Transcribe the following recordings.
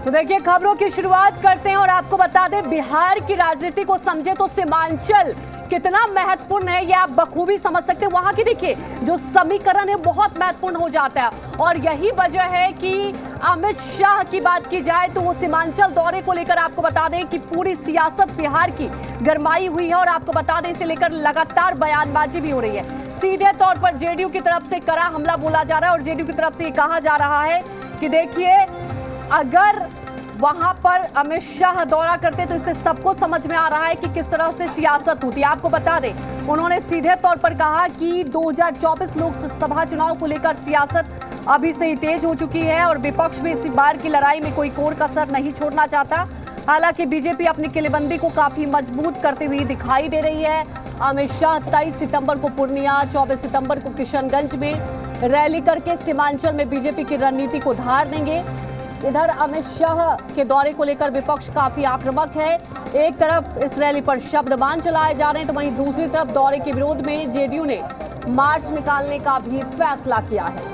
तो देखिए खबरों की शुरुआत करते हैं और आपको बता दें बिहार की राजनीति को समझे तो सीमांचल कितना महत्वपूर्ण है ये आप बखूबी समझ सकते हैं। वहां की देखिए जो समीकरण है बहुत महत्वपूर्ण हो जाता है और यही वजह है कि अमित शाह की बात की जाए तो वो सीमांचल दौरे को लेकर आपको बता दें कि पूरी सियासत बिहार की गरमाई हुई है और आपको बता दें इसे लेकर लगातार बयानबाजी भी हो रही है। सीधे तौर पर जेडीयू की तरफ से कड़ा हमला बोला जा रहा है और जेडीयू की तरफ से ये कहा जा रहा है कि देखिए अगर वहां पर अमित शाह दौरा करते तो इससे सबको समझ में आ रहा है कि किस तरह से सियासत होती है। आपको बता दें उन्होंने सीधे तौर पर कहा कि 2024 लोकसभा चुनाव को लेकर सियासत अभी से ही तेज हो चुकी है और विपक्ष भी इस बार की लड़ाई में कोई कोर कसर नहीं छोड़ना चाहता। हालांकि बीजेपी अपनी किलेबंदी को काफी मजबूत करती हुई दिखाई दे रही है। अमित शाह 23 सितंबर को पूर्णिया, 24 सितंबर को किशनगंज में रैली करके सीमांचल में बीजेपी की रणनीति को धार देंगे। इधर अमित शाह के दौरे को लेकर विपक्ष काफी आक्रामक है। एक तरफ इस रैली पर शब्दबाण चलाए जा रहे हैं तो वहीं दूसरी तरफ दौरे के विरोध में जेडीयू ने मार्च निकालने का भी फैसला किया है।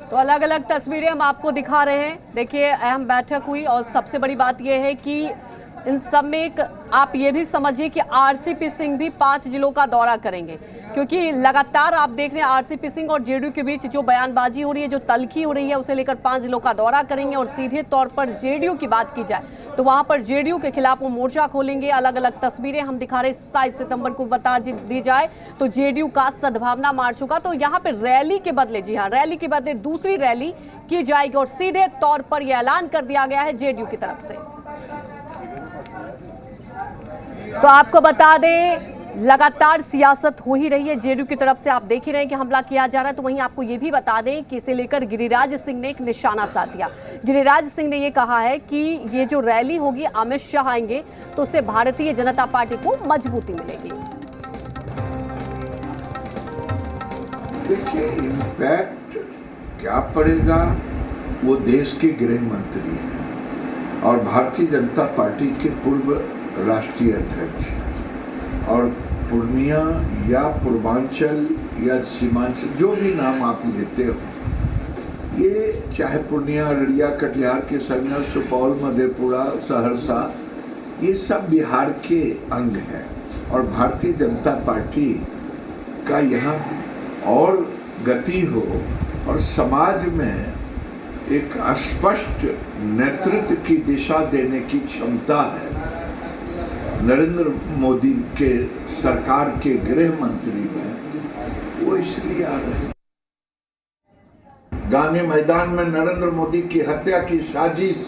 तो अलग अलग तस्वीरें हम आपको दिखा रहे हैं। देखिए अहम बैठक हुई और सबसे बड़ी बात यह है कि इन सब में एक आप ये भी समझिए कि आरसीपी सिंह भी 5 जिलों का दौरा करेंगे क्योंकि लगातार आप देख रहे हैं आरसीपी सिंह और जेडीयू के बीच जो बयानबाजी हो रही है, जो तल्खी हो रही है, उसे लेकर 5 जिलों का दौरा करेंगे। और सीधे तौर पर जेडीयू की बात की जाए तो वहां पर जेडीयू के खिलाफ वो मोर्चा खोलेंगे। अलग अलग तस्वीरें हम दिखा रहे हैं। 7 सितंबर को बता दी जाए तो जेडीयू का सद्भावना मार्च होगा तो यहाँ पे रैली के बदले, जी हाँ, रैली के बदले दूसरी रैली की जाएगी और सीधे तौर पर यह ऐलान कर दिया गया है जेडीयू की तरफ से। तो आपको बता दें लगातार सियासत हो ही रही है जेडीयू की तरफ से। आप देख ही रहे हैं कि हमला किया जा रहा है तो वहीं आपको ये भी बता दें कि इसे लेकर गिरिराज सिंह ने एक निशाना साध दिया। गिरिराज सिंह ने ये कहा है कि ये जो रैली होगी अमित शाह आएंगे तो उससे भारतीय जनता पार्टी को मजबूती मिलेगी। देखिए इम्पैक्ट क्या पड़ेगा, वो देश के गृह मंत्री हैं और भारतीय जनता पार्टी के पूर्व राष्ट्रीय अध्यक्ष और पूर्णिया या पूर्वांचल या सीमांचल जो भी नाम आप लेते हो, ये चाहे पूर्णिया, अररिया, कटिहार के संगम, सुपौल, मधेपुरा, सहरसा, ये सब बिहार के अंग हैं और भारतीय जनता पार्टी का यहाँ और गति हो और समाज में एक स्पष्ट नेतृत्व की दिशा देने की क्षमता है। नरेंद्र मोदी के सरकार के गृह मंत्री में वो इसलिए आ रहे हैं। गांधी मैदान में नरेंद्र मोदी की हत्या की साजिश,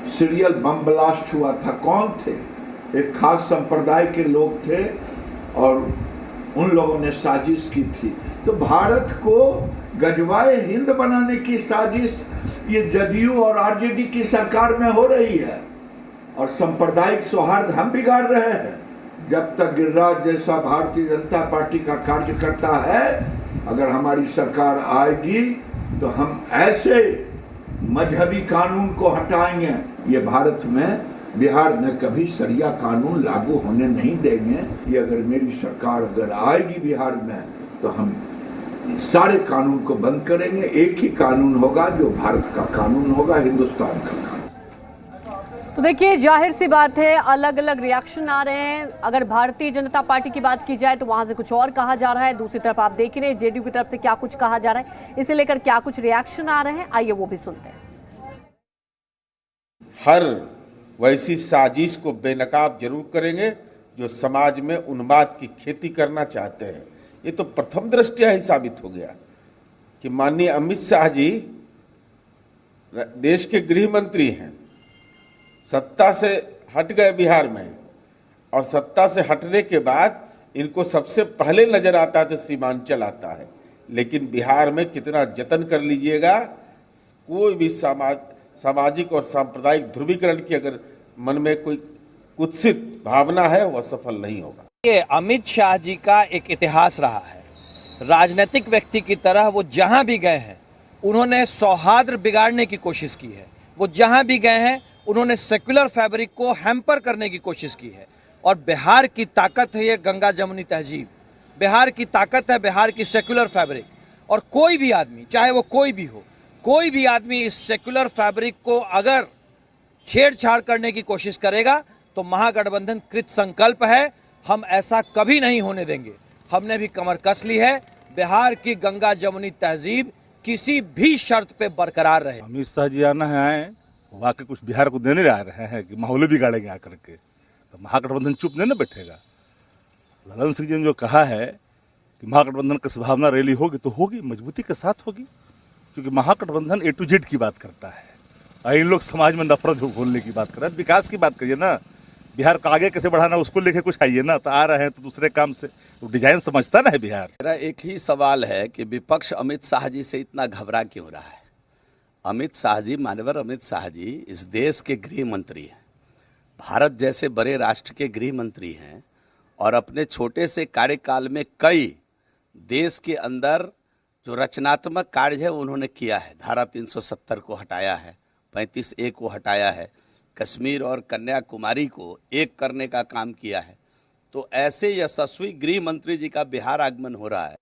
सीरियल बम ब्लास्ट हुआ था। कौन थे? एक खास संप्रदाय के लोग थे और उन लोगों ने साजिश की थी। तो भारत को गजवाए हिंद बनाने की साजिश ये जदयू और आरजेडी की सरकार में हो रही है और सांप्रदायिक सौहार्द हम बिगाड़ रहे हैं। जब तक गिरिराज जैसा भारतीय जनता पार्टी का कार्यकर्ता है, अगर हमारी सरकार आएगी तो हम ऐसे मजहबी कानून को हटाएंगे, ये भारत में, बिहार में कभी शरिया कानून लागू होने नहीं देंगे। ये अगर मेरी सरकार अगर आएगी बिहार में तो हम सारे कानून को बंद करेंगे। एक ही कानून होगा जो भारत का कानून होगा, हिंदुस्तान का कानून। तो देखिए जाहिर सी बात है अलग अलग रिएक्शन आ रहे हैं। अगर भारतीय जनता पार्टी की बात की जाए तो वहां से कुछ और कहा जा रहा है, दूसरी तरफ आप देख रहे हैं जेडीयू की तरफ से क्या कुछ कहा जा रहा है, इसे लेकर क्या कुछ रिएक्शन आ रहे हैं, आइए वो भी सुनते हैं। हर वैसी साजिश को बेनकाब जरूर करेंगे जो समाज में उन्माद की खेती करना चाहते हैं। ये तो प्रथम दृष्टया ही साबित हो गया कि माननीय अमित शाह जी देश के गृह मंत्री हैं, सत्ता से हट गए बिहार में और सत्ता से हटने के बाद इनको सबसे पहले नजर आता है तो सीमांचल आता है। लेकिन बिहार में कितना जतन कर लीजिएगा, कोई भी सामाजिक और सांप्रदायिक ध्रुवीकरण की अगर मन में कोई कुत्सित भावना है वह सफल नहीं होगा। ये अमित शाह जी का एक इतिहास रहा है। राजनीतिक व्यक्ति की तरह वो जहां भी गए हैं उन्होंने सौहार्द बिगाड़ने की कोशिश की है। वो जहां भी गए हैं उन्होंने सेक्युलर फैब्रिक को हैम्पर करने की कोशिश की है। और बिहार की ताकत है ये गंगा जमुनी तहजीब, बिहार की ताकत है बिहार की सेक्युलर फैब्रिक। और कोई भी आदमी, चाहे वो कोई भी हो, कोई भी आदमी इस सेक्युलर फैब्रिक को अगर छेड़छाड़ करने की कोशिश करेगा तो महागठबंधन कृत संकल्प है, हम ऐसा कभी नहीं होने देंगे। हमने भी कमर कस ली है, बिहार की गंगा जमुनी तहजीब किसी भी शर्त पे बरकरार रहे। अमित शाह जी आना है आए, वाकई कुछ बिहार को देने आ रहे हैं कि माहौल बिगाड़ेंगे आकर के, तो महागठबंधन चुप नहीं ना बैठेगा। ललन सिंह जी ने जो कहा है कि महागठबंधन की संभावना रैली होगी तो होगी, मजबूती के साथ होगी, क्योंकि महागठबंधन ए टू जेड की बात करता है और इन लोग समाज में नफरत घोलने की बात कर रहे हैं। विकास की बात करिए ना, बिहार को आगे कैसे बढ़ाना उसको लेके कुछ आइए ना, तो आ रहे हैं तो दूसरे काम से तो डिजाइन समझता ना है बिहार। मेरा एक ही सवाल है कि विपक्ष अमित शाह जी से इतना घबरा क्यों रहा है। अमित शाह जी, माननीय अमित शाह जी इस देश के गृह मंत्री हैं, भारत जैसे बड़े राष्ट्र के गृह मंत्री हैं और अपने छोटे से कार्यकाल में कई देश के अंदर जो रचनात्मक कार्य है उन्होंने किया है। धारा 370 को हटाया है, 35A को हटाया है, कश्मीर और कन्याकुमारी को एक करने का काम किया है। तो ऐसे यशस्वी गृह मंत्री जी का बिहार आगमन हो रहा है।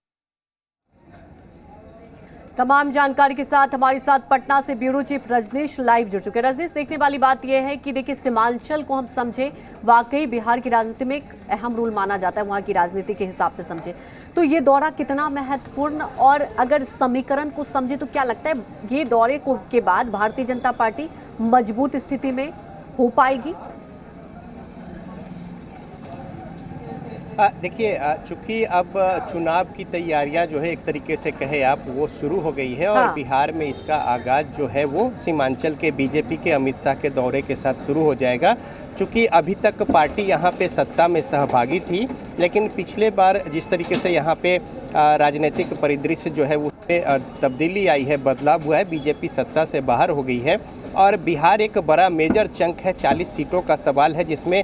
तमाम जानकारी के साथ हमारे साथ पटना से ब्यूरो चीफ रजनीश लाइव जुड़ चुके हैं। रजनीश, देखने वाली बात यह है कि देखिए सीमांचल को हम समझे, वाकई बिहार की राजनीति में एक अहम रोल माना जाता है, वहाँ की राजनीति के हिसाब से समझे तो ये दौरा कितना महत्वपूर्ण, और अगर समीकरण को समझे तो क्या लगता है ये दौरे के बाद भारतीय जनता पार्टी मजबूत स्थिति में हो पाएगी? देखिए, चूंकि अब चुनाव की तैयारियां जो है एक तरीके से कहे आप वो शुरू हो गई है। हाँ। और बिहार में इसका आगाज जो है वो सीमांचल के बीजेपी के अमित शाह के दौरे के साथ शुरू हो जाएगा। चूंकि अभी तक पार्टी यहाँ पे सत्ता में सहभागी थी, लेकिन पिछले बार जिस तरीके से यहाँ पे राजनीतिक परिदृश्य जो है उसमें तब्दीली आई है, बदलाव हुआ है, बीजेपी सत्ता से बाहर हो गई है और बिहार एक बड़ा मेजर चंक है। 40 सीटों का सवाल है, जिसमें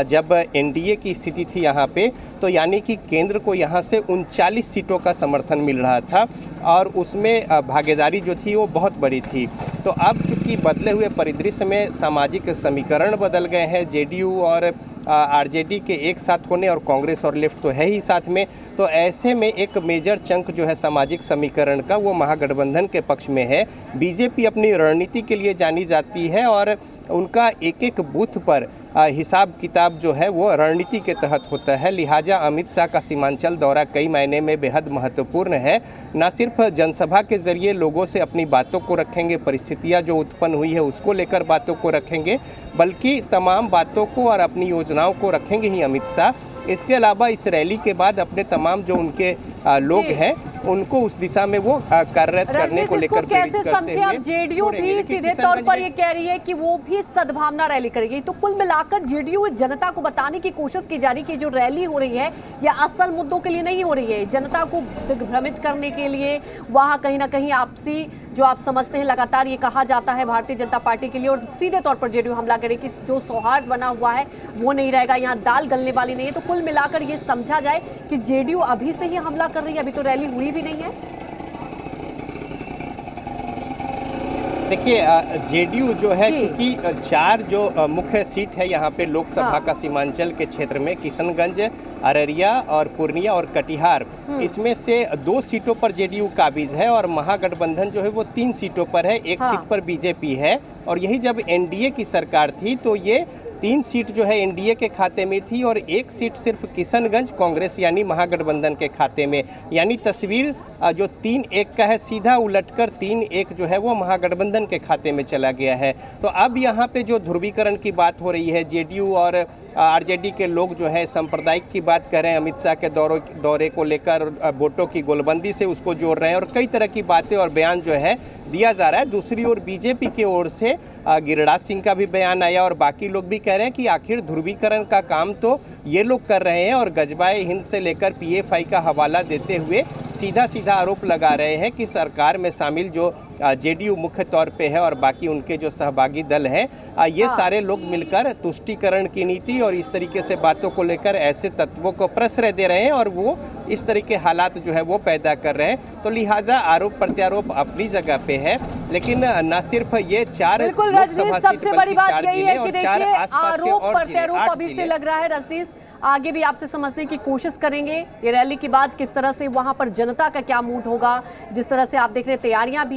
जब एनडीए की स्थिति थी यहाँ पे तो यानी कि केंद्र को यहाँ से 39 सीटों का समर्थन मिल रहा था और उसमें भागीदारी जो थी वो बहुत बड़ी थी। तो अब चूंकि बदले हुए परिदृश्य में सामाजिक समीकरण बदल गए हैं, जेडीयू और आरजेडी के एक साथ होने और कांग्रेस और लेफ्ट तो है ही साथ में, तो ऐसे में एक मेजर चंक जो है सामाजिक समीकरण का वो महागठबंधन के पक्ष में है। बीजेपी अपनी रणनीति के लिए जानी जाती है और उनका एक एक बूथ पर हिसाब किताब जो है वो रणनीति के तहत होता है। लिहाजा अमित शाह का सीमांचल दौरा कई मायने में बेहद महत्वपूर्ण है। न सिर्फ जनसभा के जरिए लोगों से अपनी बातों को रखेंगे, परिस्थितियां जो उत्पन्न हुई है उसको लेकर बातों को रखेंगे, बल्कि तमाम बातों को और अपनी योजनाओं को रखेंगे ही अमित शाह। इसके अलावा इस रैली के बाद अपने तमाम जो उनके लोग हैं उनको उस दिशा में वो कार्यरत करने को लेकर कैसे समझे? अब जेडीयू भी सीधे तौर पर ये कह रही है कि वो भी सद्भावना रैली करेगी, तो कुल मिलाकर जेडीयू जनता को बताने की कोशिश की जा रही है कि जो रैली हो रही है या असल मुद्दों के लिए नहीं हो रही है, जनता को दिग्भ्रमित करने के लिए, वहाँ कहीं ना कहीं आपसी जो आप समझते हैं लगातार ये कहा जाता है भारतीय जनता पार्टी के लिए, और सीधे तौर पर जेडीयू हमला करे कि जो सौहार्द बना हुआ है वो नहीं रहेगा, यहाँ दाल गलने वाली नहीं है। तो कुल मिलाकर ये समझा जाए कि जेडीयू अभी से ही हमला कर रही है, अभी तो रैली हुई भी नहीं है। देखिए, जेडीयू जो है चूंकि 4 जो मुख्य सीट है यहाँ पे लोकसभा का सीमांचल के क्षेत्र में, किशनगंज, अररिया और पूर्णिया और कटिहार, इसमें से 2 सीटों पर जेडीयू काबिज है और महागठबंधन जो है वो 3 सीटों पर है, 1 सीट पर बीजेपी है। और यही जब एनडीए की सरकार थी तो ये 3 सीट जो है एनडीए के खाते में थी और 1 सीट सिर्फ किशनगंज कांग्रेस यानी महागठबंधन के खाते में। यानी तस्वीर जो 3-1 का है सीधा उलटकर 3-1 जो है वो महागठबंधन के खाते में चला गया है। तो अब यहाँ पे जो ध्रुवीकरण की बात हो रही है, जेडीयू और आरजेडी के लोग जो है सांप्रदायिक की बात कर रहे हैं, अमित शाह के दौरे को लेकर वोटों की गोलबंदी से उसको जोड़ रहे हैं और कई तरह की बातें और बयान जो है दिया जा रहा है। दूसरी ओर बीजेपी की ओर से गिरिराज सिंह का भी बयान आया और बाकी लोग भी कह रहे हैं कि आखिर ध्रुवीकरण का काम तो ये लोग कर रहे हैं और गजबाए हिंद से लेकर पीएफआई का हवाला देते हुए सीधा सीधा आरोप लगा रहे हैं कि सरकार में शामिल जो जेडीयू मुख्य तौर पे है और बाकी उनके जो सहभागी दल हैं, ये सारे लोग मिलकर तुष्टीकरण की नीति और इस तरीके से बातों को लेकर ऐसे तत्वों को प्रश्रय दे रहे हैं और वो इस तरह के हालात जो है वो पैदा कर रहे हैं। तो लिहाजा आरोप प्रत्यारोप अपनी जगह पे है, लेकिन न सिर्फ ये 4 बिल्कुल लोकसभा रजनीश, सीट सबसे बड़ी बात बल्कि 4 यही जिले है कि और 4 देखिए आसपास के आरोप और जिले, प्रत्यारोप 8 अभी से जिले। लग रहा है रजनीश, आगे भी आपसे समझने की कोशिश करेंगे ये रैली के बाद किस तरह से वहां पर जनता का क्या मूड होगा। जिस तरह से आप देख रहे हैं तैयारियां भी